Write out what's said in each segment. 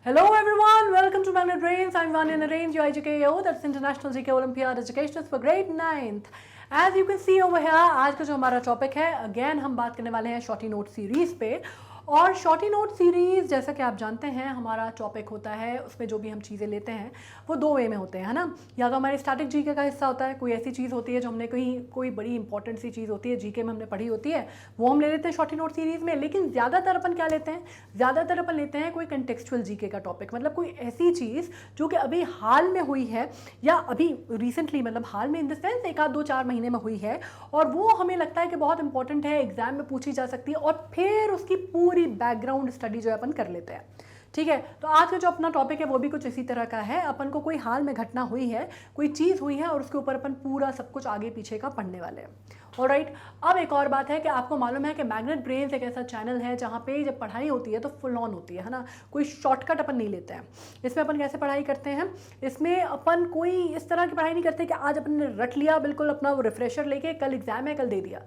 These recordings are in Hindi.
Hello everyone, welcome to Magnet Brains. I'm Vanya Narain, your IGKO, that's International GK Olympiad Educationist for grade 9th. As you can see over here, आज का जो हमारा टॉपिक है, अगेन हम बात करने वाले हैं शॉर्टी नोट सीरीज पे। और शॉर्टी नोट सीरीज जैसा कि आप जानते हैं हमारा टॉपिक होता है, उसमें जो भी हम चीज़ें लेते हैं वो दो वे में होते हैं, है ना। या तो हमारे स्टैटिक जीके का हिस्सा होता है, कोई ऐसी चीज़ होती है जो हमने कोई बड़ी इंपॉर्टेंट सी चीज़ होती है जीके में हमने पढ़ी होती है, वो हम ले लेते हैं शॉर्टी नोट सीरीज़ में। लेकिन ज़्यादातर अपन क्या लेते हैं, ज़्यादातर अपन लेते हैं कोई कंटेक्चुअल जीके का टॉपिक, मतलब कोई ऐसी चीज़ जो कि अभी हाल में हुई है या अभी रिसेंटली, मतलब हाल में इन द सेंस 1-2-4 महीने में हुई है, और वो हमें लगता है कि बहुत इंपॉर्टेंट है, एग्जाम में पूछी जा सकती है, और फिर उसकी पूरी बैकग्राउंड स्टडी जो है अपन कर लेते हैं। ठीक है, तो आज का जो अपना टॉपिक है वो भी कुछ इसी तरह का है। अपन को कोई हाल में घटना हुई है, कोई चीज़ हुई है, और उसके ऊपर अपन पूरा सब कुछ आगे पीछे का पढ़ने वाले हैं। ऑलराइट, अब एक और बात है कि आपको मालूम है कि मैग्नेट ब्रेन्स एक ऐसा चैनल है जहाँ पे जब पढ़ाई होती है तो फुल ऑन होती है ना, कोई शॉर्टकट अपन नहीं लेते हैं। इसमें अपन कैसे पढ़ाई करते हैं, इसमें अपन कोई इस तरह की पढ़ाई नहीं करते कि आज अपन ने रट लिया बिल्कुल अपना वो रिफ्रेशर लेके, कल एग्जाम है कल दे दिया।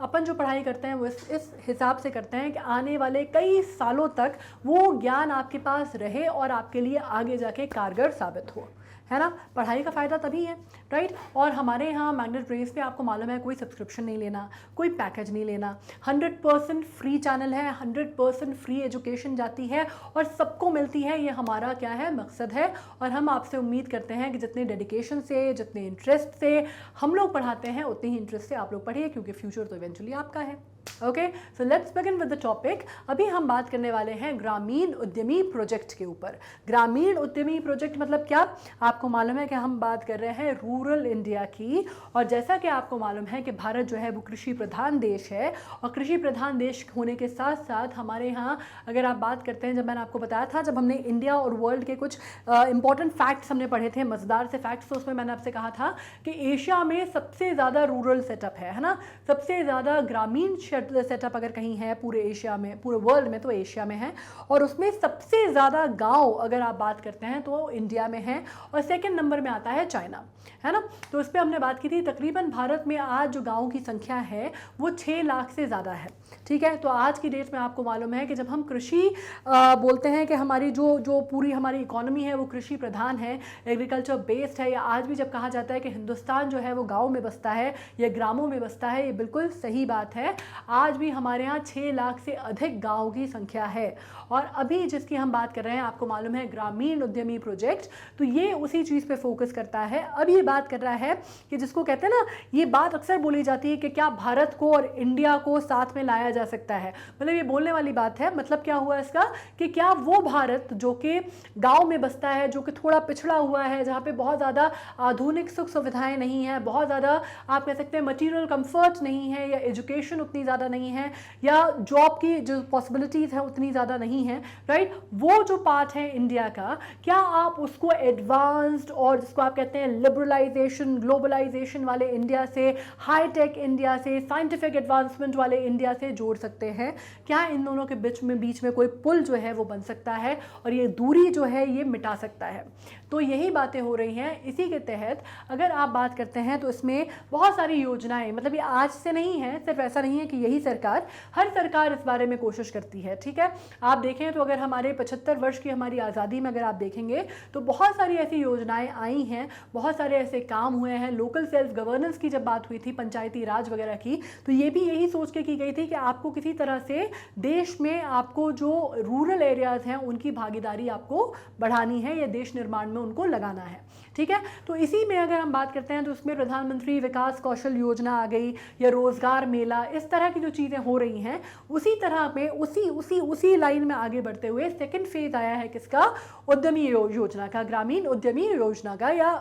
अपन जो पढ़ाई करते हैं वो इस हिसाब से करते हैं कि आने वाले कई सालों तक वो ज्ञान आपके पास रहे और आपके लिए आगे जाके कारगर साबित हो, है ना। पढ़ाई का फ़ायदा तभी है, राइट। और हमारे यहाँ मैग्नेट ब्रेन्स पे आपको मालूम है कोई सब्सक्रिप्शन नहीं लेना, कोई पैकेज नहीं लेना, 100% फ्री चैनल है, 100% फ्री एजुकेशन जाती है और सबको मिलती है। ये हमारा क्या है, मकसद है। और हम आपसे उम्मीद करते हैं कि जितने डेडिकेशन से, जितने इंटरेस्ट से हम लोग पढ़ाते हैं, उतने ही इंटरेस्ट से आप लोग पढ़िए, क्योंकि फ्यूचर तो इवेंचुअली आपका है। Okay, so let's begin with the topic. अभी हम बात करने वाले हैं ग्रामीण उद्यमी प्रोजेक्ट के ऊपर। ग्रामीण उद्यमी प्रोजेक्ट मतलब क्या, आपको मालूम है कि हम बात कर रहे हैं रूरल इंडिया की। और जैसा कि आपको मालूम है कि भारत जो है वो कृषि प्रधान देश है, और कृषि प्रधान देश होने के साथ साथ हमारे यहाँ अगर आप बात करते हैं, जब मैंने आपको बताया था, जब हमने इंडिया और वर्ल्ड के कुछ इंपॉर्टेंट फैक्ट्स हमने पढ़े थे, मज़ेदार से फैक्ट्स, तो उसमें मैंने आपसे कहा था कि एशिया में सबसे ज़्यादा रूरल सेटअप है ना, सबसे ज़्यादा ग्रामीण सेटअप अगर कहीं है पूरे एशिया में, पूरे वर्ल्ड में, तो एशिया में है। और उसमें सबसे ज़्यादा गांव अगर आप बात करते हैं तो इंडिया में है, और सेकंड नंबर में आता है चाइना, है ना। तो उस पर हमने बात की थी। तकरीबन भारत में आज जो गाँव की संख्या है वो 6 लाख से ज़्यादा है। ठीक है, तो आज की डेट में आपको मालूम है कि जब हम कृषि बोलते हैं कि हमारी जो पूरी हमारी इकोनॉमी है वो कृषि प्रधान है, एग्रीकल्चर बेस्ड है, या आज भी जब कहा जाता है कि हिंदुस्तान जो है वो गाँव में बसता है या ग्रामों में बसता है, ये बिल्कुल सही बात है। आज भी हमारे यहाँ 6 लाख से अधिक गाँव की संख्या है। और अभी जिसकी हम बात कर रहे हैं, आपको मालूम है ग्रामीण उद्यमी प्रोजेक्ट, तो ये उसी चीज़ पे फोकस करता है। अब ये बात कर रहा है कि जिसको कहते हैं ना, ये बात अक्सर बोली जाती है कि क्या भारत को और इंडिया को साथ में लाया जा सकता है, मतलब ये बोलने वाली बात है। मतलब क्या हुआ इसका कि क्या वो भारत जो कि गाँव में बसता है, जो कि थोड़ा पिछड़ा हुआ है, जहाँ पे बहुत ज़्यादा आधुनिक सुख सुविधाएँ नहीं हैं, बहुत ज़्यादा आप कह सकते हैं मटीरियल कम्फर्ट नहीं है, या एजुकेशन उतनी ज़्यादा नहीं है, या जॉब की जो पॉसिबिलिटीज़ हैं उतनी ज़्यादा नहीं है, राइट। वो जो पार्ट है इंडिया का, क्या आप उसको एडवांस्ड और जिसको आप कहते हैं लिबरलाइजेशन, ग्लोबलाइजेशन वाले इंडिया से, हाईटेक इंडिया से, साइंटिफिक एडवांसमेंट वाले इंडिया से जोड़ सकते हैं? क्या इन दोनों के बीच में कोई पुल जो है वो बन सकता है और ये दूरी जो है ये मिटा सकता है? तो यही बातें हो रही हैं। इसी के तहत अगर आप बात करते हैं तो इसमें बहुत सारी योजनाएं, मतलब ये आज से नहीं है, सिर्फ ऐसा नहीं है कि यही सरकार, हर सरकार इस बारे में कोशिश करती है। ठीक है, आप देखें तो अगर हमारे 75 वर्ष की हमारी आज़ादी में अगर आप देखेंगे तो बहुत सारी ऐसी योजनाएं आई हैं, बहुत सारे ऐसे काम हुए हैं। लोकल सेल्फ गवर्नेंस की जब बात हुई थी, पंचायती राज वगैरह की, तो ये भी यही सोच के की गई थी कि आपको किसी तरह से देश में आपको जो रूरल एरियाज़ हैं उनकी भागीदारी आपको बढ़ानी है, या देश निर्माण में उनको लगाना है। ठीक है, तो इसी में अगर हम बात करते हैं तो उसमें प्रधानमंत्री विकास कौशल योजना आ गई, या रोजगार मेला, इस तरह की जो चीज़ें हो रही हैं, उसी तरह में उसी लाइन में आगे बढ़ते हुए सेकंड फेज आया है किसका, उद्यमी योजना का, ग्रामीण उद्यमी योजना का, या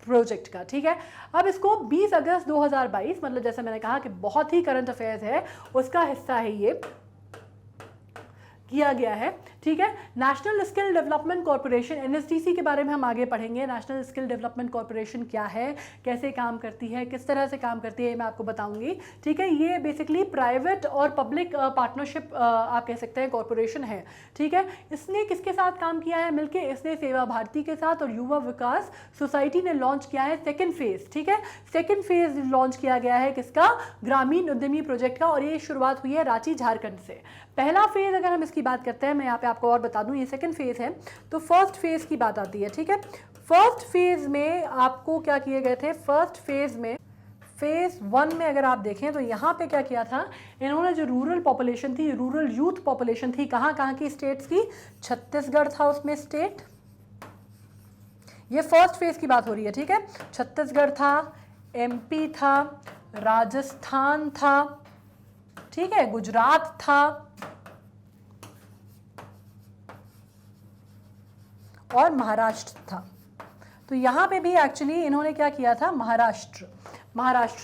प्रोजेक्ट का। ठीक है, अब इसको 20 अगस्त 2022, मतलब जैसे मैंने कहा कि बहुत ही करंट अफेयर्स है, उसका हिस्सा है, ये किया गया है। ठीक है, national skill development corporation, NSDC के बारे में हम आगे पढ़ेंगे। नेशनल स्किल डेवलपमेंट कॉर्पोरेशन क्या है, कैसे काम करती है, किस तरह से काम करती है, मैं आपको बताऊंगी। ठीक है, ये बेसिकली प्राइवेट और पब्लिक पार्टनरशिप आप कह सकते हैं कॉर्पोरेशन है। ठीक है, इसने किसके साथ काम किया है मिलके, इसने सेवा भारती के साथ और युवा विकास सोसाइटी ने लॉन्च किया है सेकेंड फेज। ठीक है, सेकेंड फेज लॉन्च किया गया है किसका, ग्रामीण उद्यमी प्रोजेक्ट का, और ये शुरुआत हुई है रांची झारखंड से। पहला फेज अगर हम इसकी बात करते हैं, मैं यहाँ पे पे आपको और बता दूं, ये सेकंड फेज़ है। तो फर्स्ट फेज़ की बात आती है, ठीक है। फर्स्ट फेज़ में आपको क्या किए गए थे, फर्स्ट फेज़ में फेज़ 1 में अगर आप देखें तो यहाँ पे क्या किया था इन्होंने, जो रूरल पॉपुलेशन थी, रूरल यूथ पॉपुलेशन थी, कहाँ कहाँ की स्टेट्स की, छत्तीसगढ़ था उसमें स्टेट, ये फर्स्ट फेज़ की बात हो रही है, ठीक है। छत्तीसगढ़ था, एमपी था, राजस्थान था, ठीक है, गुजरात था और महाराष्ट्र था। तो यहाँ पे भी एक्चुअली इन्होंने क्या किया था, महाराष्ट्र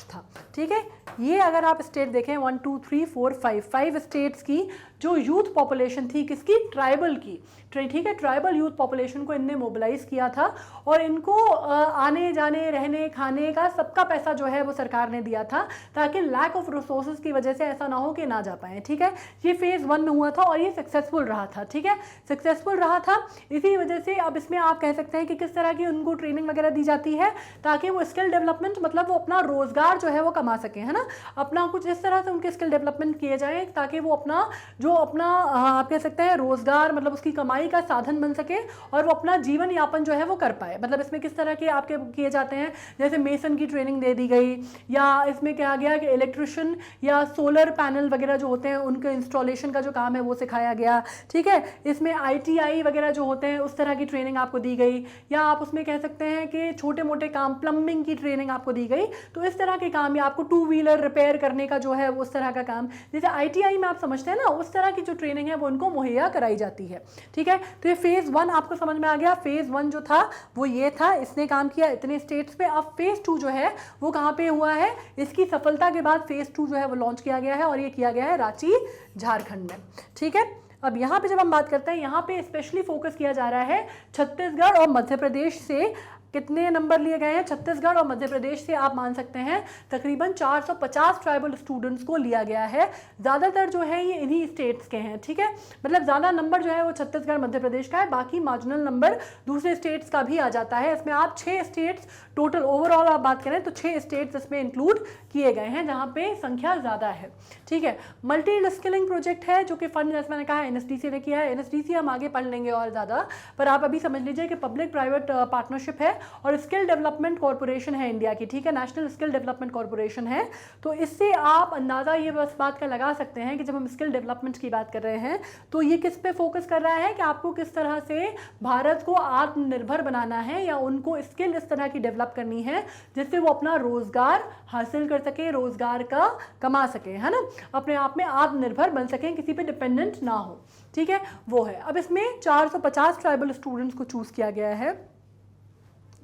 था, ठीक है। ये अगर आप स्टेट देखें 1 2 3 4 5 स्टेट्स की जो यूथ पॉपुलेशन थी, किसकी, ट्राइबल की, ठीक है, ट्राइबल यूथ पॉपुलेशन को इनने मोबिलाइज किया था और इनको आने जाने रहने खाने का सबका पैसा जो है वो सरकार ने दिया था, ताकि लैक ऑफ रिसोर्सेज की वजह से ऐसा ना हो कि ना जा पाए, ठीक है। ये फेज़ 1 में हुआ था और ये सक्सेसफुल रहा था, ठीक है, सक्सेसफुल रहा था। इसी वजह से अब इसमें आप कह सकते हैं कि किस तरह की उनको ट्रेनिंग वगैरह दी जाती है ताकि वो स्किल डेवलपमेंट, मतलब वो अपना रोजगार जो है वो कमा सकें, है ना, अपना कुछ इस तरह से उनके स्किल डेवलपमेंट किए जाए ताकि वो अपना आप कह सकते हैं रोजगार, मतलब उसकी कमाई का साधन बन सके और वो अपना जीवन यापन जो है वो कर पाए। मतलब इसमें किस तरह के आपके किए जाते हैं, जैसे मेसन की ट्रेनिंग दे दी गई, या इसमें क्या गया कि इलेक्ट्रिशियन या सोलर पैनल वगैरह जो होते हैं उनके इंस्टॉलेशन का जो काम है वो सिखाया गया, ठीक है। इसमें ITI वगैरह जो होते हैं उस तरह की ट्रेनिंग आपको दी गई, या आप उसमें कह सकते हैं कि छोटे मोटे काम, प्लम्बिंग की ट्रेनिंग आपको दी गई। तो इस तरह के काम, या आपको 2 व्हीलर रिपेयर करने का जो है उस तरह का काम, जैसे ITI में आप समझते हैं ना, उस तरह की जो ट्रेनिंग है वो उनको मुहैया कराई जाती है, ठीक है। तो ये फेज़ 1 आपको समझ में आ गया। फेज़ 1 जो था वो ये था, इसने काम किया इतने स्टेट्स पे। अब फेज़ 2 जो है वो कहाँ पे हुआ है, इसकी सफलता के बाद फेज़ 2 जो है वो लॉन्च किया गया है और ये किया गया है रांची, झारखंड में, ठीक है। अब यहाँ पे जब हम बात करते हैं, यहाँ पे स्पेशली फोकस किया जा रहा है छत्तीसगढ़ और मध्य प्रदेश से कितने नंबर लिए गए हैं, छत्तीसगढ़ और मध्य प्रदेश से आप मान सकते हैं तकरीबन 450 ट्राइबल स्टूडेंट्स को लिया गया है। ज़्यादातर जो है ये इन्हीं स्टेट्स के हैं, ठीक है, मतलब ज़्यादा नंबर जो है वो छत्तीसगढ़ मध्य प्रदेश का है, बाकी मार्जिनल नंबर दूसरे स्टेट्स का भी आ जाता है। इसमें आप 6 स्टेट्स टोटल ओवरऑल आप बात करें तो 6 स्टेट्स इसमें इंक्लूड किए गए हैं जहाँ पे संख्या ज़्यादा है, ठीक है। मल्टी स्किलिंग प्रोजेक्ट है जो कि फंड, जैसे मैंने कहा, NSDC ने किया है। NSDC हम आगे पढ़ लेंगे और ज़्यादा, पर आप अभी समझ लीजिए कि पब्लिक प्राइवेट पार्टनरशिप है और स्किल डेवलपमेंट कॉरपोरेशन है इंडिया की, ठीक है, नेशनल स्किल डेवलपमेंट कॉरपोरेशन है। तो इससे आप अंदाज़ा ये बस बात का लगा सकते हैं कि जब हम स्किल डेवलपमेंट की बात कर रहे हैं तो ये किस पे फोकस कर रहा है कि आपको किस तरह से भारत को आत्मनिर्भर बनाना है, या उनको स्किल इस तरह की डेवलप करनी है जिससे वो अपना रोजगार हासिल कर सके, रोजगार का कमा सके, है ना, अपने आप में आत्मनिर्भर बन सके, किसी पे डिपेंडेंट ना हो, ठीक है, वो है। अब इसमें 450 ट्राइबल स्टूडेंट्स को चूज किया गया है,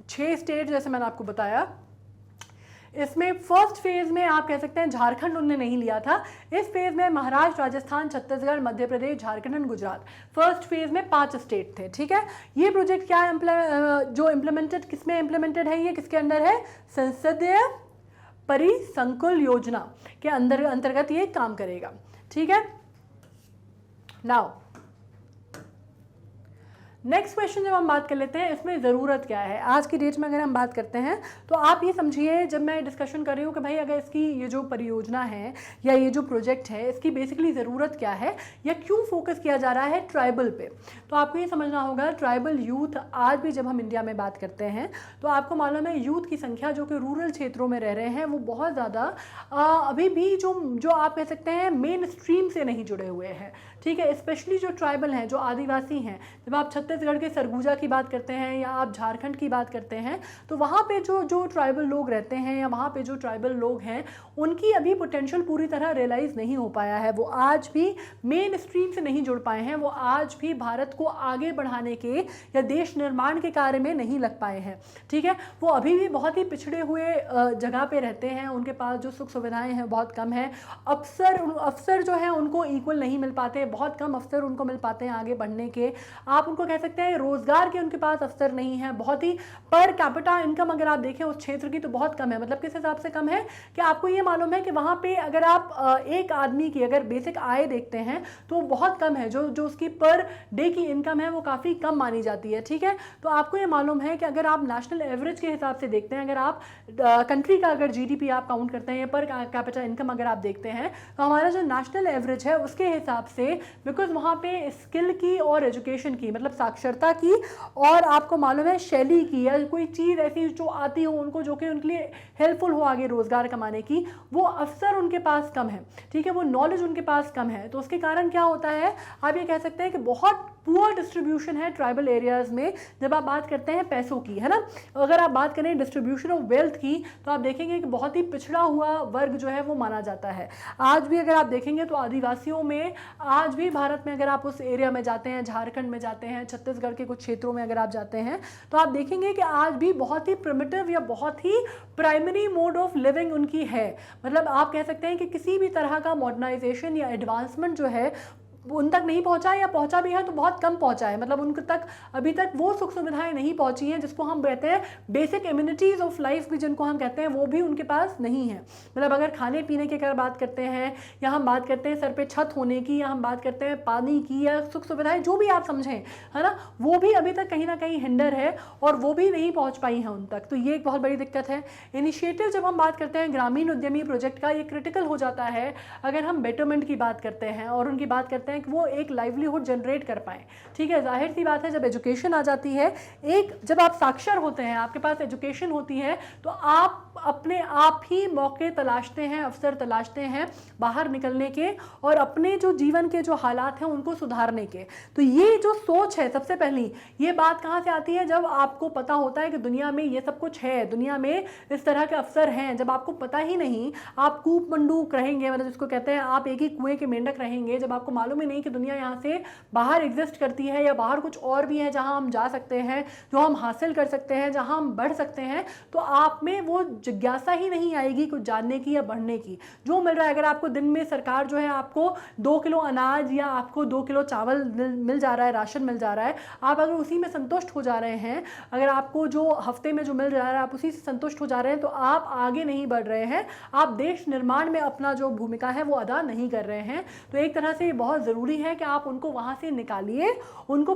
6 स्टेट जैसे मैंने आपको बताया। इसमें फर्स्ट फेज में आप कह सकते हैं झारखंड उन्होंने नहीं लिया था। इस फेज में Maharashtra, Rajasthan, Chhattisgarh, Madhya Pradesh, Jharkhand and Gujarat, first phase में 5 स्टेट थे, ठीक है। ये प्रोजेक्ट क्या जो इम्प्लीमेंटेड, किसमें इम्प्लीमेंटेड है, ये किसके अंडर है, संसदीय परिसंकुल योजना के अंतर्गत ये काम करेगा, ठीक है। नाउ नेक्स्ट क्वेश्चन जब हम बात कर लेते हैं, इसमें ज़रूरत क्या है आज की डेट में अगर हम बात करते हैं तो आप ये समझिए, जब मैं डिस्कशन कर रही हूँ कि भाई अगर इसकी ये जो परियोजना है या ये जो प्रोजेक्ट है इसकी बेसिकली ज़रूरत क्या है या क्यों फोकस किया जा रहा है ट्राइबल पे, तो आपको ये समझना होगा ट्राइबल यूथ आज भी जब हम इंडिया में बात करते हैं तो आपको मालूम है यूथ की संख्या जो कि रूरल क्षेत्रों में रह रहे हैं वो बहुत ज़्यादा अभी भी जो आप कह सकते हैं मेन स्ट्रीम से नहीं जुड़े हुए हैं, ठीक है। स्पेशली जो ट्राइबल हैं, जो आदिवासी हैं, जब आप छत्तीसगढ़ के सरगुजा की बात करते हैं या आप झारखंड की बात करते हैं तो वहाँ पे जो ट्राइबल लोग रहते हैं या वहाँ पे जो ट्राइबल लोग हैं उनकी अभी पोटेंशियल पूरी तरह रियलाइज़ नहीं हो पाया है, वो आज भी मेन स्ट्रीम से नहीं जुड़ पाए हैं, वो आज भी भारत को आगे बढ़ाने के या देश निर्माण के कार्य में नहीं लग पाए हैं, ठीक है। वो अभी भी बहुत ही पिछड़े हुए जगह पे रहते हैं, उनके पास जो सुख सुविधाएँ हैं बहुत कम है, अफसर जो है उनको इक्वल नहीं मिल पाते, बहुत कम अवसर उनको मिल पाते हैं आगे बढ़ने के। आप उनको कह सकते हैं रोजगार के उनके पास अवसर नहीं है, बहुत ही पर कैपिटा इनकम अगर आप देखें उस क्षेत्र की तो बहुत कम है। मतलब किस हिसाब से कम है कि आपको ये मालूम है कि वहां पे अगर आप एक आदमी की अगर बेसिक आय देखते हैं तो बहुत कम है, जो उसकी पर डे की इनकम है वो काफी कम मानी जाती है। ठीक है, तो आपको ये मालूम है कि अगर आप नेशनल एवरेज के हिसाब से देखते हैं, अगर आप कंट्री का अगर जीडीपी आप काउंट करते हैं, पर कैपिटा इनकम अगर आप देखते हैं, तो हमारा जो नेशनल एवरेज है उसके हिसाब से, बिकॉज वहाँ पे स्किल की और एजुकेशन की, मतलब साक्षरता की और आपको मालूम है शैली की, या कोई चीज़ ऐसी जो आती हो उनको, जो कि उनके लिए हेल्पफुल हो आगे रोजगार कमाने की, वो अवसर उनके पास कम है। ठीक है, वो नॉलेज उनके पास कम है। तो उसके कारण क्या होता है, आप ये कह सकते हैं कि बहुत पुअर डिस्ट्रीब्यूशन है ट्राइबल एरियाज में जब आप बात करते हैं पैसों की, है ना। अगर आप बात करें डिस्ट्रीब्यूशन ऑफ वेल्थ की, तो आप देखेंगे कि बहुत ही पिछड़ा हुआ वर्ग जो है वो माना जाता है। आज भी अगर आप देखेंगे तो आदिवासियों में आज भी भारत में अगर आप उस एरिया में जाते हैं, झारखंड में जाते हैं, छत्तीसगढ़ के कुछ क्षेत्रों में अगर आप जाते हैं, तो आप देखेंगे कि आज भी बहुत ही प्रिमिटिव या बहुत ही प्राइमरी मोड ऑफ लिविंग उनकी है। मतलब आप कह सकते हैं कि किसी भी तरह का मॉडर्नाइजेशन या एडवांसमेंट जो है उन तक नहीं पहुंचा, या पहुंचा भी है तो बहुत कम पहुंचा है। मतलब उनके तक अभी तक वो सुख सुविधाएं नहीं पहुंची हैं जिसको हम कहते हैं बेसिक इम्यूनिटीज ऑफ लाइफ भी जिनको हम कहते हैं, वो भी उनके पास नहीं है। मतलब अगर खाने पीने की अगर बात करते हैं, या हम बात करते हैं सर पे छत होने की, या हम बात करते हैं पानी की, या सुख सुविधाएं जो भी आप समझें, है ना, वो भी अभी तक कहीं ना कहीं हिंडर है और वो भी नहीं पहुंच पाई है उन तक। तो ये एक बहुत बड़ी दिक्कत है। इनिशिएटिव जब हम बात करते हैं ग्रामीण उद्यमी प्रोजेक्ट का, ये क्रिटिकल हो जाता है अगर हम बेटरमेंट की बात करते हैं और उनकी बात करते हैं कि वो एक लाइवलीहुड जनरेट कर पाए। ठीक है, जाहिर सी बात है जब एजुकेशन आ जाती है, जब आप साक्षर होते हैं, आपके पास एजुकेशन होती है, तो आप अपने आप ही मौके तलाशते हैं, अवसर तलाशते हैं बाहर निकलने के और अपने जो जीवन के जो हालात हैं उनको सुधारने के। तो ये जो सोच है, सबसे पहली ये बात कहाँ से आती है, जब आपको पता होता है कि दुनिया में ये सब कुछ है, दुनिया में इस तरह के अवसर हैं। जब आपको पता ही नहीं, आप कूप मंडूक रहेंगे, मतलब जिसको कहते हैं आप एक ही कुएं के मेंढक रहेंगे, जब आपको मालूम ही नहीं कि दुनिया यहाँ से बाहर एग्जिस्ट करती है या बाहर कुछ और भी है जहाँ हम जा सकते हैं, जो हम हासिल कर सकते हैं, जहाँ हम बढ़ सकते हैं, तो आप में वो जिज्ञासा ही नहीं आएगी कुछ जानने की या बढ़ने की। जो मिल रहा है, अगर आपको दिन में सरकार जो है आपको 2 किलो अनाज या आपको 2 किलो चावल मिल जा रहा है, राशन मिल जा रहा है, आप अगर उसी में संतुष्ट हो जा रहे हैं, अगर आपको जो हफ्ते में जो मिल रहा है आप उसी से संतुष्ट हो जा रहे हैं, तो आप आगे नहीं बढ़ रहे हैं, आप देश निर्माण में अपना जो भूमिका है वो अदा नहीं कर रहे हैं। तो एक तरह से बहुत ज़रूरी है कि आप उनको वहाँ से निकालिए, उनको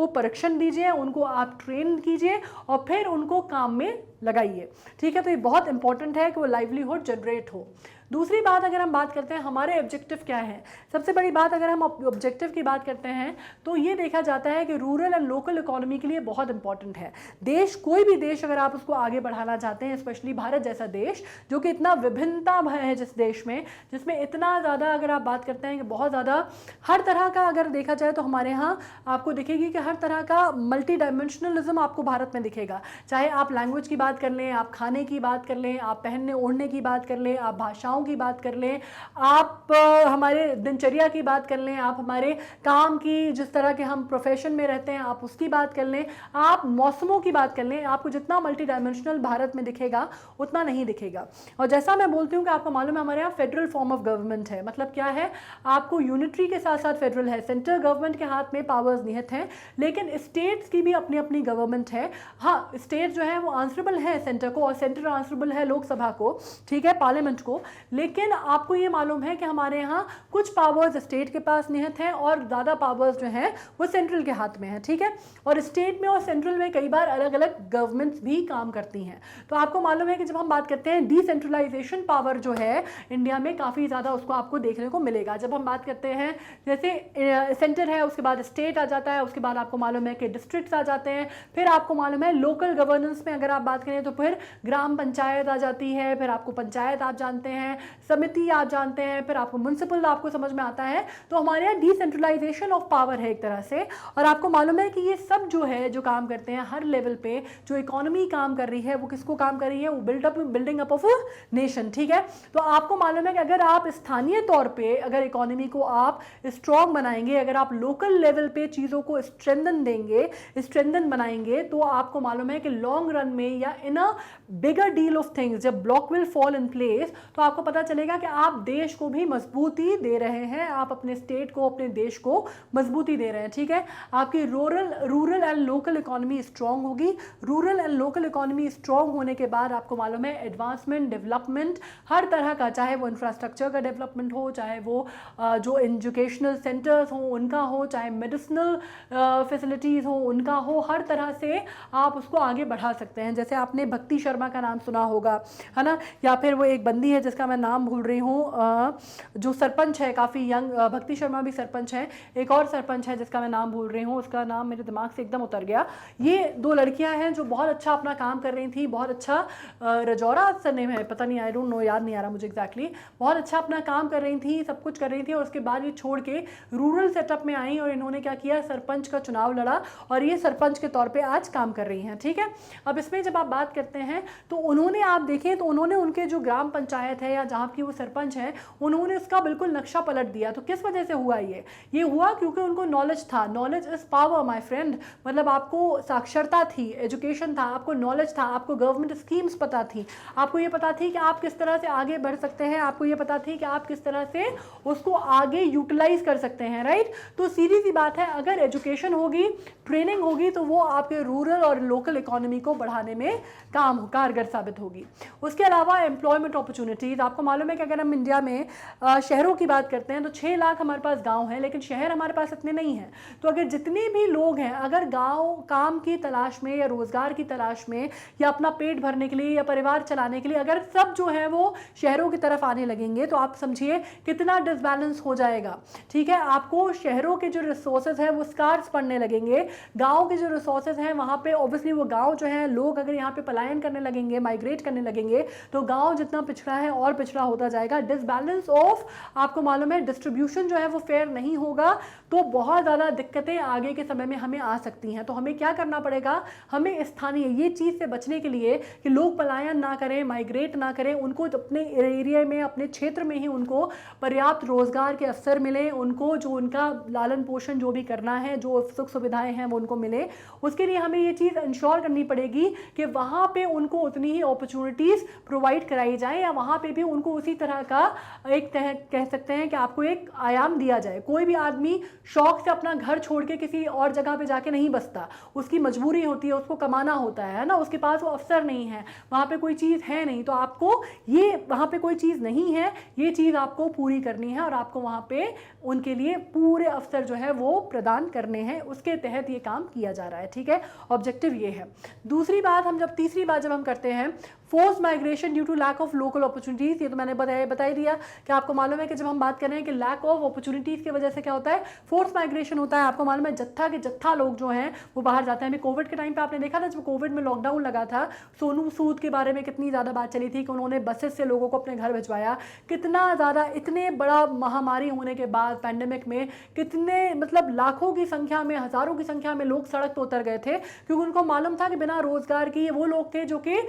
परीक्षण दीजिए, उनको आप ट्रेन कीजिए और फिर उनको काम में लगाइए। ठीक है, तो ये बहुत इंपॉर्टेंट है कि वो लाइवलीहुड जनरेट हो। दूसरी बात, अगर हम बात करते हैं हमारे ऑब्जेक्टिव क्या है, सबसे बड़ी बात अगर हम ऑब्जेक्टिव की बात करते हैं तो ये देखा जाता है कि रूरल एंड लोकल इकोनॉमी के लिए बहुत इंपॉर्टेंट है। देश, कोई भी देश अगर आप उसको आगे बढ़ाना चाहते हैं, स्पेशली भारत जैसा देश जो कि इतना विभिन्नता है, जिस देश में जिसमें इतना ज़्यादा, अगर आप बात करते हैं कि बहुत ज़्यादा हर तरह का अगर देखा जाए तो हमारे यहाँ आपको दिखेगी कि हर तरह का मल्टी डायमेंशनलिज्म आपको भारत में दिखेगा। चाहे आप लैंग्वेज की बात कर लें, आप खाने की बात कर लें, आप पहनने ओढ़ने की बात कर लें, आप भाषाओं की बात कर लें, आप हमारे दिनचर्या की बात कर लें, आप हमारे काम की, जिस तरह के हम प्रोफेशन में रहते हैं, आप उसकी बात कर लें, आप मौसमों की बात कर लें, आपको जितना मल्टी डायमेंशनल भारत में दिखेगा उतना नहीं दिखेगा। और जैसा मैं बोलती हूँ कि आपको मालूम है हमारे यहाँ फेडरल फॉर्म ऑफ गवर्नमेंट है। मतलब क्या है, आपको यूनिटरी के साथ साथ फेडरल है, सेंट्रल गवर्नमेंट के हाथ में पावर्स निहित हैं, लेकिन स्टेट्स की भी अपनी अपनी गवर्नमेंट है। हाँ, स्टेट जो है वो आंसरेबल है सेंटर को और सेंटर आंसरेबल है लोकसभा को, ठीक है, पार्लियामेंट को। लेकिन आपको ये मालूम है कि हमारे यहाँ कुछ पावर्स स्टेट के पास निहित हैं और ज़्यादा पावर्स जो हैं वो सेंट्रल के हाथ में है। ठीक है, और स्टेट में और सेंट्रल में कई बार अलग अलग गवर्नमेंट्स भी काम करती हैं। तो आपको मालूम है कि जब हम बात करते हैं डिसेंट्रलाइजेशन पावर जो है इंडिया में काफ़ी ज़्यादा उसको आपको देखने को मिलेगा। जब हम बात करते हैं जैसे सेंटर है, उसके बाद स्टेट आ जाता है, उसके बाद आपको मालूम है कि डिस्ट्रिक्ट्स आ जाते हैं, फिर आपको मालूम है लोकल गवर्नेंस में अगर आप बात करें तो फिर ग्राम पंचायत आ जाती है, फिर आपको पंचायत आप जानते हैं, समिति आप जानते हैं, फिर आपको म्युनिसिपल आपको समझ में आता है। तो हमारे यहाँ डिसेंट्रलाइजेशन ऑफ पावर है एक तरह से। और आपको मालूम है कि ये सब जो है जो काम करते हैं हर लेवल पे, जो इकोनॉमी काम कर रही है वो किसको काम कर रही है, वो building up of a nation. ठीक है, तो आपको मालूम है कि अगर आप स्थानीय तौर पे अगर इकोनॉमी को आप स्ट्रॉन्ग बनाएंगे, अगर आप लोकल लेवल पे चीज़ों को स्ट्रेंथन बनाएंगे, तो आपको मालूम है कि लॉन्ग रन में या इन अ बिगर डील ऑफ थिंग्स, जब block will fall in place, तो आपको पता चलेगा कि आप देश को भी मजबूती दे रहे हैं, आप अपने स्टेट को, अपने देश को मजबूती दे रहे हैं। ठीक है, आपकी rural and local economy strong होगी। Rural and local economy strong होने के बाद आपको मालूम है एडवांसमेंट, डेवलपमेंट हर तरह का, चाहे वो इंफ्रास्ट्रक्चर का डेवलपमेंट हो, चाहे वो जो एजुकेशनल सेंटर्स हो उनका हो, चाहे मेडिसिनल फैसिलिटीज़ हो उनका हो, हर तरह से आप उसको आगे बढ़ा सकते हैं। जैसे आपने भक्ति शर्मा का नाम सुना होगा, है ना, या फिर वो एक बंदी है जिसका मैं नाम भूल रही हूँ, जो सरपंच है, काफ़ी यंग, भक्ति शर्मा भी सरपंच है, एक और सरपंच है जिसका मैं नाम भूल रही हूँ, उसका नाम मेरे दिमाग से एकदम उतर गया। ये दो लड़कियां हैं जो बहुत अच्छा अपना काम कर रही थी, बहुत अच्छा, रजौरा सरनेम है, पता नहीं, आई डोंट नो, याद नहीं आ रहा मुझे एग्जैक्टली, बहुत अच्छा अपना काम कर रही थी, सब कुछ कर रही थी, और उसके बाद ये छोड़ के रूरल सेटअप में आई और इन्होंने क्या किया, सरपंच का चुनाव लड़ा और ये सरपंच के तौर पे आज काम कर रही हैं। ठीक है, अब इसमें जब आप बात करते हैं तो उन्होंने, आप देखें तो उन्होंने उनके जो ग्राम पंचायत है या जहाँ की वो सरपंच है, उन्होंने उसका बिल्कुल नक्शा पलट दिया। तो किस वजह से हुआ ये हुआ क्योंकि उनको नॉलेज था। Knowledge is power my friend, मतलब आपको साक्षरता थी, एजुकेशन था, आपको नॉलेज था, आपको गवर्नमेंट स्कीम्स पता थी, आपको ये पता थी कि आप किस तरह से आगे बढ़ सकते हैं, आपको ये पता थी कि आप किस तरह से उसको आगे यूटिलाइज कर सकते हैं, राइट। तो सीधी सी बात है, अगर एजुकेशन होगी, ट्रेनिंग होगी, तो वो आपके रूरल और लोकल इकोनॉमी को बढ़ाने में कारगर साबित होगी। उसके अलावा एम्प्लॉयमेंट अपॉर्चुनिटीज़, आपको मालूम है कि अगर हम इंडिया में शहरों की बात करते हैं तो 6 लाख हमारे पास गांव हैं, लेकिन शहर हमारे पास इतने नहीं हैं। तो अगर जितने भी लोग हैं, अगर गांव काम की तलाश में या रोजगार की तलाश में या अपना पेट भरने के लिए या परिवार चलाने के लिए अगर सब जो है वो शहरों की तरफ आने लगेंगे, तो आप समझिए कितना डिसबैलेंस हो जाएगा। ठीक है, आपको शहरों के जो रिसोर्सेज हैं वो स्कार्स पड़ने लगेंगे, गाँव के जो रिसोर्सेज हैं वहाँ पे ऑब्वियसली वो गाँव जो है, लोग अगर यहाँ पे पलायन करने लगेंगे, माइग्रेट करने लगेंगे, तो गाँव जितना पिछड़ा है और पिछड़ा होता जाएगा। डिसबैलेंस ऑफ, आपको मालूम है डिस्ट्रीब्यूशन जो है वो फेयर नहीं होगा, तो बहुत ज़्यादा दिक्कतें आगे के समय में हमें आ सकती हैं। तो हमें क्या करना पड़ेगा, हमें स्थानीय ये चीज़ से बचने के लिए कि लोग पलायन ना करें, माइग्रेट ना करें, उनको अपने एरिया में, अपने क्षेत्र में ही उनको पर्याप्त रोजगार के अवसर मिले, उनको जो उनका लालन पोषण जो भी करना है, जो सुख सुविधाएं हैं वो उनको मिले। उसके लिए हमें ये चीज़ इंश्योर करनी पड़ेगी कि वहाँ पे उनको उतनी ही अपॉर्चुनिटीज़ प्रोवाइड कराई जाए, या वहाँ पे भी उनको उसी तरह का एक कह सकते हैं कि आपको एक आयाम दिया जाए। कोई भी आदमी शौक से अपना घर छोड़ के किसी और जगह पे जाके नहीं बसता, उसकी मजबूरी होती है, उसको कमाना होता है ना, उसके पास वो अवसर नहीं है, वहाँ पे कोई चीज़ है नहीं, तो आपको ये वहाँ पे कोई चीज़ नहीं है, ये चीज़ आपको पूरी करनी है और आपको वहाँ पे उनके लिए पूरे अवसर जो है वो प्रदान करने हैं, उसके तहत ये काम किया जा रहा है। ठीक है, ऑब्जेक्टिव ये है। दूसरी बात, तीसरी बात जब हम करते हैं, force migration due to lack of local opportunities, ये तो मैंने बता दिया कि आपको मालूम है कि जब हम बात कर रहे हैं कि लैक ऑफ अपॉर्चुनिटीज़ की वजह से क्या होता है, फोर्स माइग्रेशन होता है। आपको मालूम है जत्था के जत्था लोग जो हैं वो बाहर जाते हैं। अभी कोविड के टाइम पे आपने देखा था, जब कोविड में लॉकडाउन लगा था, सोनू सूद के बारे में कितनी ज़्यादा बात चली थी कि उन्होंने बसेस से लोगों को अपने घर भिजवाया। कितना ज़्यादा, इतने बड़ा महामारी होने के बाद, पैंडेमिक में कितने, मतलब लाखों की संख्या में, हज़ारों की संख्या में लोग सड़क पर उतर गए थे, क्योंकि उनको मालूम था कि बिना रोजगार की, वो लोग थे जो कि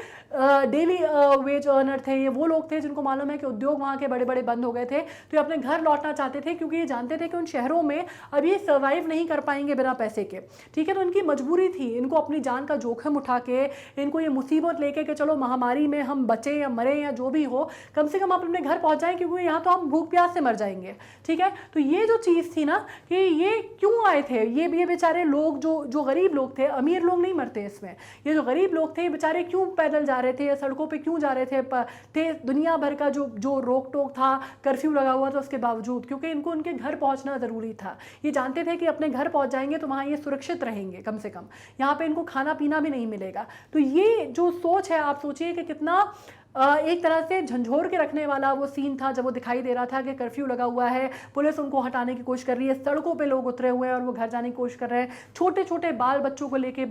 डेली वेज अर्नर थे, ये वो लोग थे जिनको मालूम है कि उद्योग वहाँ के बड़े बड़े बंद हो गए थे, तो ये अपने घर लौटना चाहते थे, क्योंकि ये जानते थे कि उन शहरों में अब ये सर्वाइव नहीं कर पाएंगे बिना पैसे के। ठीक है, तो इनकी मजबूरी थी, इनको अपनी जान का जोखिम उठा के, इनको ये मुसीबत लेके कि चलो महामारी में हम बचे या मरे या जो भी हो, कम से कम आप अपने घर पहुँच जाएं, क्योंकि यहाँ तो हम भूख प्यास से मर जाएंगे। ठीक है, तो ये जो चीज़ थी ना कि ये क्यों आए थे, ये बेचारे लोग, जो गरीब लोग थे, अमीर लोग नहीं मरते इसमें, ये जो गरीब लोग थे बेचारे क्यों पैदल जा रहे थे या सड़कों पे क्यों जा रहे थे दुनिया भर का जो रोक टोक था, कर्फ्यू लगा हुआ था, उसके बावजूद, क्योंकि इनको उनके घर पहुंचना ज़रूरी था। ये जानते थे कि अपने घर पहुंच जाएंगे तो वहाँ ये सुरक्षित रहेंगे, कम से कम यहाँ पे इनको खाना पीना भी नहीं मिलेगा। तो ये जो सोच है, आप सोचिए कि कितना एक तरह से झंझोर के रखने वाला वो सीन था, जब वो दिखाई दे रहा था कि कर्फ्यू लगा हुआ है, पुलिस उनको हटाने की कोशिश कर रही है, सड़कों पे लोग उतरे हुए हैं और वो घर जाने की कोशिश कर रहे हैं, छोटे छोटे बाल बच्चों को लेके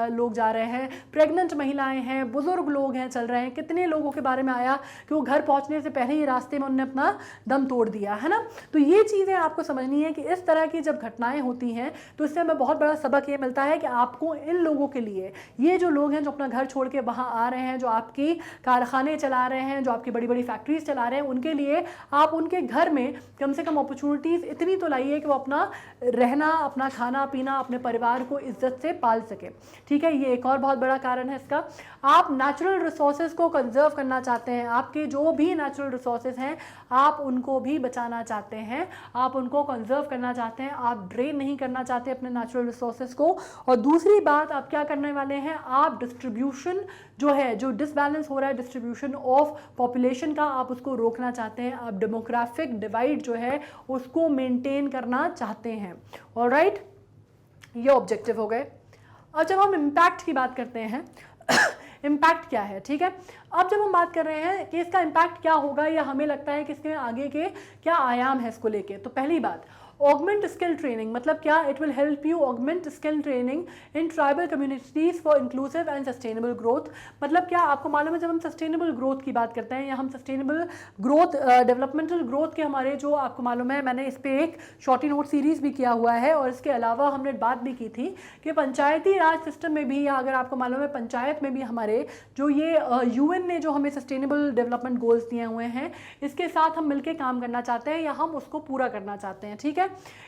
लोग जा रहे हैं, प्रेग्नेंट महिलाएं हैं, बुजुर्ग लोग हैं, चल रहे हैं। कितने लोगों के बारे में आया कि वो घर पहुंचने से पहले ही रास्ते में उन्होंने अपना दम तोड़ दिया, है ना। तो ये चीज़ें आपको समझनी है कि इस तरह की जब घटनाएं होती हैं तो इससे हमें बहुत बड़ा सबक ये मिलता है कि आपको इन लोगों के लिए, ये जो लोग हैं जो अपना घर छोड़ के वहाँ आ रहे हैं, जो आपकी कारखाने कारखाने चला रहे हैं, जो आपकी बड़ी बड़ी फैक्ट्रीज चला रहे हैं, उनके लिए आप उनके घर में कम से कम अपॉर्चुनिटीज़ इतनी तो लाइए कि वो अपना रहना, अपना खाना पीना, अपने परिवार को इज्जत से पाल सके। ठीक है, ये एक और बहुत बड़ा कारण है इसका। आप नेचुरल रिसोर्सेज को कंजर्व करना चाहते हैं, आपके जो भी नेचुरल रिसोर्सेज हैं आप उनको भी बचाना चाहते हैं, आप उनको कंजर्व करना चाहते हैं, आप ड्रेन नहीं करना चाहते अपने नेचुरल रिसोर्सेज को। और दूसरी बात आप क्या करने वाले हैं, आप डिस्ट्रीब्यूशन जो है, जो डिसबैलेंस हो रहा है डिस्ट्रीब्यूशन ऑफ पॉपुलेशन का, आप उसको रोकना चाहते हैं। आप डेमोग्राफिक डिवाइड जो है उसको मेंटेन करना चाहते हैं। ऑलराइट, ये ऑब्जेक्टिव हो गए। अब जब हम इम्पैक्ट की बात करते हैं इम्पैक्ट क्या है, ठीक है, अब जब हम बात कर रहे हैं कि इसका इम्पैक्ट क्या होगा या हमें लगता है कि इसके आगे के क्या आयाम है इसको लेके, तो पहली बात ऑगमेंट स्किल ट्रेनिंग, मतलब क्या, it will help you augment skill training in tribal communities for inclusive and sustainable growth. मतलब क्या आपको मालूम है, जब हम सस्टेनेबल ग्रोथ की बात करते हैं या हम सस्टेनेबल ग्रोथ डेवलपमेंटल ग्रोथ के हमारे जो आपको मालूम है, मैंने इस पे एक शॉर्टी नोट सीरीज भी किया हुआ है और इसके अलावा हमने बात भी की थी कि पंचायती राज सिस्टम में भी, या अगर आपको मालूम है पंचायत में भी हमारे जो ये UN ने जो हमें सस्टेनेबल डेवलपमेंट गोल्स दिए हुए हैं, इसके साथ हम मिलकर काम करना चाहते हैं या हम उसको पूरा करना चाहते हैं। ठीक है,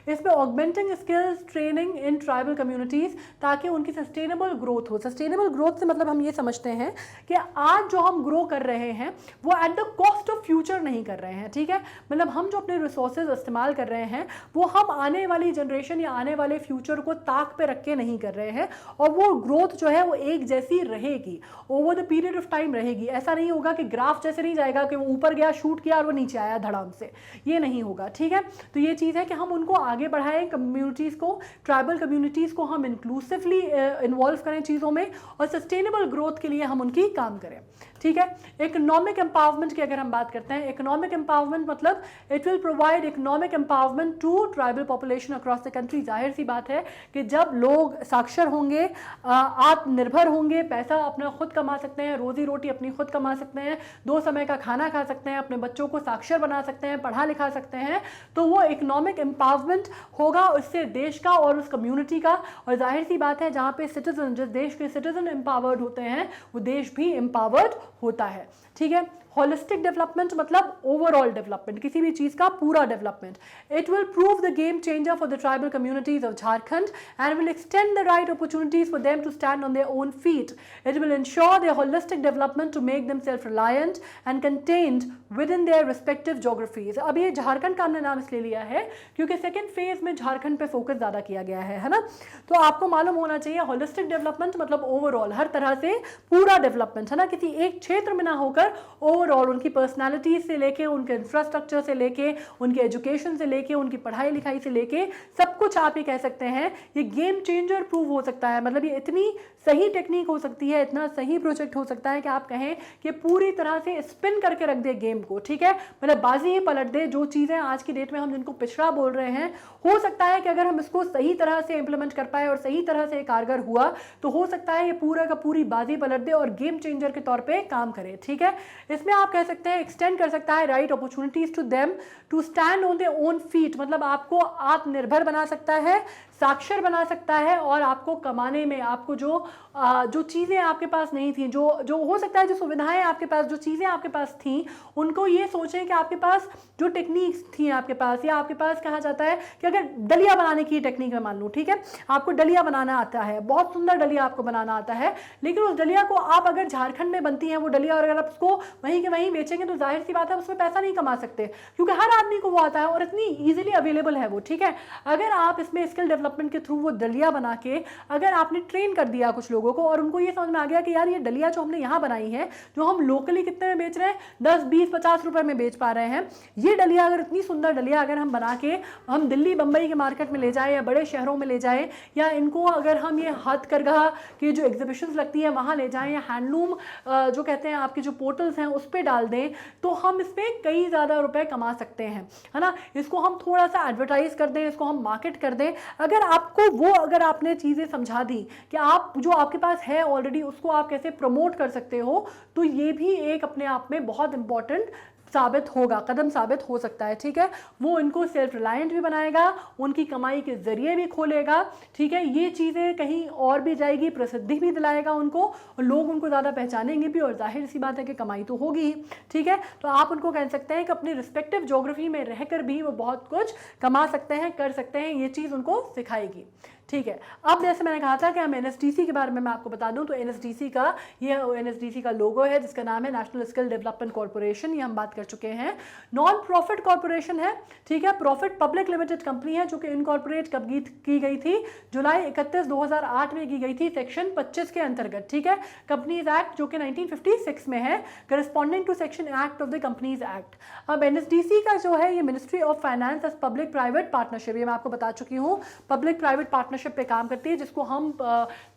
इसमें augmenting skills training in tribal communities, ताकि उनकी सस्टेनेबल ग्रोथ हो। सस्टेनेबल ग्रोथ से मतलब हम ये समझते हैं कि आज जो हम ग्रो कर रहे हैं वो at the cost of future नहीं कर रहे हैं। ठीक है, मतलब हम जो अपने रिसोर्सेज इस्तेमाल कर रहे हैं वो हम आने वाली जनरेशन या आने वाले फ्यूचर को ताक पे रख के नहीं कर रहे हैं, और वो ग्रोथ जो है वो एक जैसी रहेगी, over the period of time रहेगी। ऐसा नहीं होगा कि ग्राफ जैसे नहीं जाएगा कि वो ऊपर गया, शूट किया और वो नीचे आया धड़ाम से, ये नहीं होगा। ठीक है, तो ये चीज़ है कि हम उनको आगे बढ़ाएं, कम्युनिटीज़ को, ट्राइबल कम्युनिटीज़ को हम इंक्लूसिवली इन्वॉल्व करें चीज़ों में, और सस्टेनेबल ग्रोथ के लिए हम उनकी काम करें। ठीक है, इकोनॉमिक एम्पावरमेंट की अगर हम बात करते हैं, इकोनॉमिक एम्पावरमेंट मतलब it will provide economic empowerment to tribal population across the country. जाहिर सी बात है कि जब लोग साक्षर होंगे, आत्मनिर्भर होंगे, पैसा अपना खुद कमा सकते हैं, रोजी रोटी अपनी खुद कमा सकते हैं, 2 समय का खाना खा सकते हैं, अपने बच्चों को साक्षर बना सकते हैं, पढ़ा लिखा सकते हैं, तो वो इकोनॉमिक एम्पावरमेंट होगा उससे देश का और उस कम्युनिटी का। और जाहिर सी बात है जहाँ पे सिटीजन, जिस देश के सिटीजन एम्पावर्ड होते हैं वो देश भी एम्पावर्ड होता है। ठीक है, होलिस्टिक डेवलपमेंट मतलब ओवरऑल डेवलपमेंट, किसी भी चीज का पूरा development. It will prove the game changer for the tribal communities of Jharkhand and will extend the right opportunities for them to stand on their own feet. It will ensure their holistic development to make them self reliant and contained within their respective geographies. अब ये झारखंड का हमने नाम इसलिए लिया है क्योंकि सेकेंड फेज में झारखंड पे फोकस ज्यादा किया गया है ना। तो आपको मालूम होना चाहिए होलिस्टिक डेवलपमेंट मतलब ओवरऑल, हर तरह से पूरा डेवलपमेंट है ना, किसी एक क्षेत्र में ना होकर ओवरऑल उनकी पर्सनालिटी से लेके, उनके इंफ्रास्ट्रक्चर से लेके, उनके एजुकेशन से लेके, उनकी पढ़ाई लिखाई से लेके सब कुछ आप ये कह सकते हैं ये गेम चेंजर प्रूव हो सकता है। मतलब ये इतनी सही टेक्निक हो सकती है, इतना सही प्रोजेक्ट हो सकता है कि आप कहें कि पूरी तरह से स्पिन करके रख दे गेम को। ठीक है, मतलब बाजी ही पलट दे। जो चीज़ें आज की डेट में हम जिनको पिछड़ा बोल रहे हैं, हो सकता है कि अगर हम इसको सही तरह से इंप्लीमेंट कर पाए और सही तरह से कारगर हुआ तो हो सकता है ये पूरा का पूरी बाजी पलट दे और गेम चेंजर के तौर पे काम करे। ठीक है, इसमें आप कह सकते हैं एक्सटेंड कर सकता है right opportunities to them to stand on their own feet, मतलब आपको आत्मनिर्भर बना सकता है, साक्षर बना सकता है, और आपको कमाने में, आपको जो चीज़ें आपके पास नहीं थी, जो हो सकता है जो सुविधाएं आपके पास, जो चीज़ें आपके पास थी, उनको ये सोचें कि आपके पास जो टेक्निक्स थी आपके पास, या आपके पास कहा जाता है कि अगर दलिया बनाने की टेक्निक में मान लूँ, ठीक है, आपको दलिया बनाना आता है, बहुत सुंदर दलिया आपको बनाना आता है, लेकिन उस दलिया को आप अगर झारखंड में बनती है वो दलिया और अगर आप उसको वहीं के वहीं बेचेंगे तो जाहिर सी बात है उसमें पैसा नहीं कमा सकते, क्योंकि हर आदमी को वो आता है और इतनी ईजिली अवेलेबल है वो। ठीक है, अगर आप इसमें स्किल डेवलपमेंट के थ्रू वो दलिया बना के अगर आपने ट्रेन कर दिया कुछ लोगों को और उनको ये समझ में आ गया कि यार ये दलिया जो हमने यहाँ बनाई है, जो हम लोकली कितने में बेच रहे हैं, 10, 20, 50 रुपए में बेच पा रहे हैं, ये दलिया अगर इतनी सुंदर दलिया अगर हम बना के हम दिल्ली बंबई के मार्केट में ले जाए या बड़े शहरों में ले जाए, या इनको अगर हम ये हथकरघा की जो एग्जीबिशंस लगती है वहाँ ले जाएं, या हैंडलूम जो कहते हैं आपके जो पोर्टल्स हैं उस पर डाल दें, तो हम इसमें कई ज़्यादा रुपए कमा सकते हैं, है ना। इसको हम थोड़ा सा एडवर्टाइज कर दें, इसको हम मार्केट कर दें, अगर आपको वो अगर आपने चीज़ें समझा दी कि आप जो आपके पास है ऑलरेडी उसको आप कैसे प्रमोट कर सकते हो, तो ये भी एक अपने आप में बहुत इंपॉर्टेंट साबित होगा, कदम साबित हो सकता है, ठीक है। वो इनको सेल्फ रिलायंट भी बनाएगा, उनकी कमाई के जरिए भी खोलेगा, ठीक है। ये चीज़ें कहीं और भी जाएगी, प्रसिद्धि भी दिलाएगा उनको, और लोग उनको ज़्यादा पहचानेंगे भी, और जाहिर सी बात है कि कमाई तो होगी ही, ठीक है। तो आप उनको कह सकते हैं कि अपनी रिस्पेक्टिव ज्योग्राफी में रहकर भी वो बहुत कुछ कमा सकते हैं, कर सकते हैं, ये चीज़ उनको सिखाएगी, ठीक है। अब जैसे मैंने कहा था कि हम एनएसडीसी के बारे में मैं आपको बता दूं, तो एनएसडीसी का लोगो है जिसका नाम है नेशनल स्किल डेवलपमेंट कॉर्पोरेशन, ये हम बात कर चुके हैं। नॉन प्रॉफिट कॉर्पोरेशन है, ठीक है, प्रॉफिट पब्लिक लिमिटेड कंपनी है, जो कि इनकॉर्पोरेट कब की गई थी, जुलाई 31, 2008 में की गई थी, सेक्शन 25 के अंतर्गत, ठीक है। कंपनीज एक्ट जो कि 1956 में है, corresponding to section act of the companies act. अब एनएसडीसी का जो है ये ministry of finance as public private partnership, ये मैं आपको बता चुकी हूँ, पब्लिक प्राइवेट पार्टनरशिप पे काम करती है, जिसको हम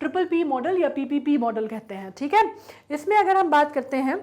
PPP मॉडल या PPP मॉडल कहते हैं, ठीक है। इसमें अगर हम बात करते हैं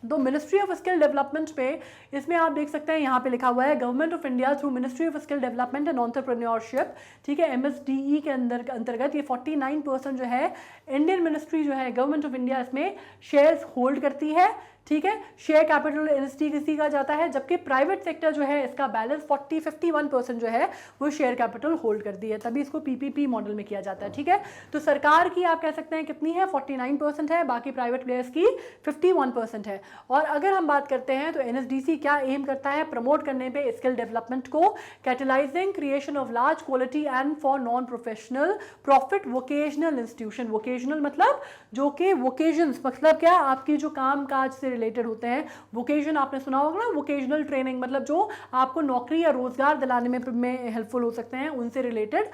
तो मिनिस्ट्री ऑफ स्किल डेवलपमेंट पे, इसमें आप देख सकते हैं यहाँ पे लिखा हुआ है government of India through ministry of skill development and entrepreneurship, ठीक है, MSDE के अंतर्गत ये 49% जो है इंडियन मिनिस्ट्री जो है गवर्नमेंट ऑफ इंडिया इसमें शेयर्स होल्ड करती है, ठीक है। शेयर कैपिटल एनएसडीसी का जाता है, जबकि प्राइवेट सेक्टर जो है इसका बैलेंस 51% जो है वो शेयर कैपिटल होल्ड करती है, तभी इसको PPP मॉडल में किया जाता है, ठीक है। तो सरकार की आप कह सकते हैं कितनी है, 49% है, बाकी प्राइवेट प्लेयर्स की 51% है। और अगर हम बात करते हैं तो एनएसडीसी क्या एम करता है, प्रमोट करने पे स्किल डेवलपमेंट को, catalysing creation of large quality and for non professional profit vocational institution. Vocational मतलब जो कि वोकेशंस मतलब क्या, आपकी जो काम काज से रिलेटेड होते हैं। वोकेशन आपने सुना होगा ना, वोकेशनल ट्रेनिंग मतलब जो आपको नौकरी या रोजगार दिलाने में हेल्पफुल हो सकते हैं, उनसे रिलेटेड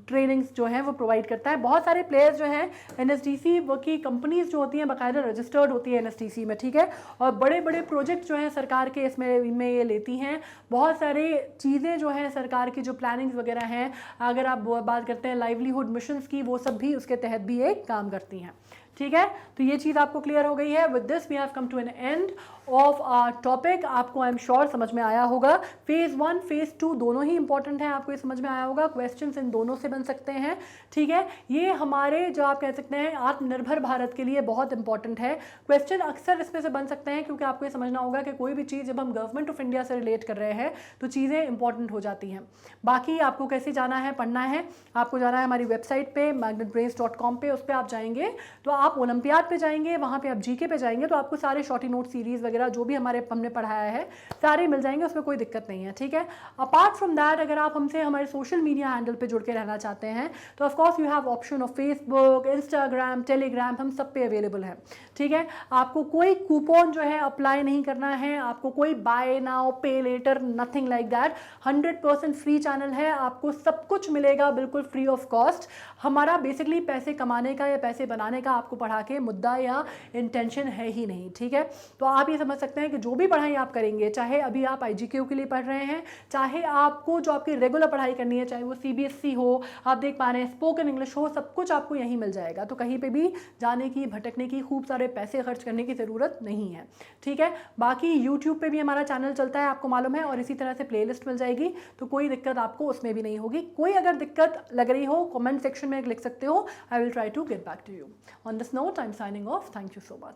ट्रेनिंग्स जो हैं वो प्रोवाइड करता है। बहुत सारे प्लेयर्स जो हैं एनएसडीसी की कंपनीज जो होती हैं बाकायदा रजिस्टर्ड होती है एनएसडीसी में, ठीक है। और बड़े बड़े प्रोजेक्ट जो हैं सरकार के इसमें ये लेती हैं। बहुत सारे चीज़ें जो हैं सरकार की जो प्लानिंग्स वगैरह हैं, अगर आप बात करते हैं लाइवलीहुड मिशंस की, वो सब भी उसके तहत भी एक काम करती हैं, ठीक है। तो ये चीज़ आपको क्लियर हो गई है। With this we have come to an end of our topic. आपको आई एम श्योर समझ में आया होगा। फेज़ 1 फेज़ 2 दोनों ही इंपॉर्टेंट हैं, आपको ये समझ में आया होगा। क्वेश्चंस इन दोनों से बन सकते हैं, ठीक है। ये हमारे जो आप कह सकते हैं आत्मनिर्भर भारत के लिए बहुत इंपॉर्टेंट है। क्वेश्चन अक्सर इसमें से बन सकते हैं, क्योंकि आपको ये समझना होगा कि कोई भी चीज़ जब हम गवर्नमेंट ऑफ इंडिया से रिलेट कर रहे हैं तो चीज़ें इंपॉर्टेंट हो जाती हैं। बाकी आपको कैसे जाना है, पढ़ना है, आपको जाना है हमारी वेबसाइट पे magnetbrains.com पे, उस पर आप जाएंगे तो आप ओलंपियाड पे जाएंगे, वहाँ पे आप जीके पे जाएंगे तो आपको सारे शॉर्टी नोट सीरीज़ वगैरह जो भी हमने पढ़ाया है सारे मिल जाएंगे, उसमें कोई दिक्कत नहीं है, ठीक है। अपार्ट फ्रॉम दैट अगर आप हमसे हमारे सोशल मीडिया हैंडल पे जुड़ के रहना चाहते हैं तो of course you have option of Facebook, Instagram, Telegram, हम सब पे अवेलेबल है, ठीक है। आपको कोई कूपन जो है अप्लाई नहीं करना है, आपको कोई buy now pay later nothing like that. 100% free channel है, आपको सब कुछ मिलेगा बिल्कुल फ्री ऑफ कॉस्ट। हमारा बेसिकली पैसे कमाने का या पैसे बनाने का आपको पढ़ा के मुद्दा या इंटेंशन है ही नहीं, ठीक है। तो आप ये समझ सकते हैं कि जो भी पढ़ाई आप करेंगे, चाहे अभी आप IGQ के लिए पढ़ रहे हैं, चाहे आपको जो आपकी रेगुलर पढ़ाई करनी है, चाहे वो CBSE हो, आप देख पा रहे हैं स्पोकन इंग्लिश हो, सब कुछ आपको यहीं मिल जाएगा। तो कहीं पे भी जाने की, भटकने की, खूब सारे पैसे खर्च करने की ज़रूरत नहीं है, ठीक है। बाकी YouTube पे भी हमारा चैनल चलता है, आपको मालूम है, और इसी तरह से प्लेलिस्ट मिल जाएगी, तो कोई दिक्कत आपको उसमें भी नहीं होगी। कोई अगर दिक्कत लग रही हो कमेंट सेक्शन में लिख सकते हो, I will try to get back to you. On this note I am signing off, thank you so much.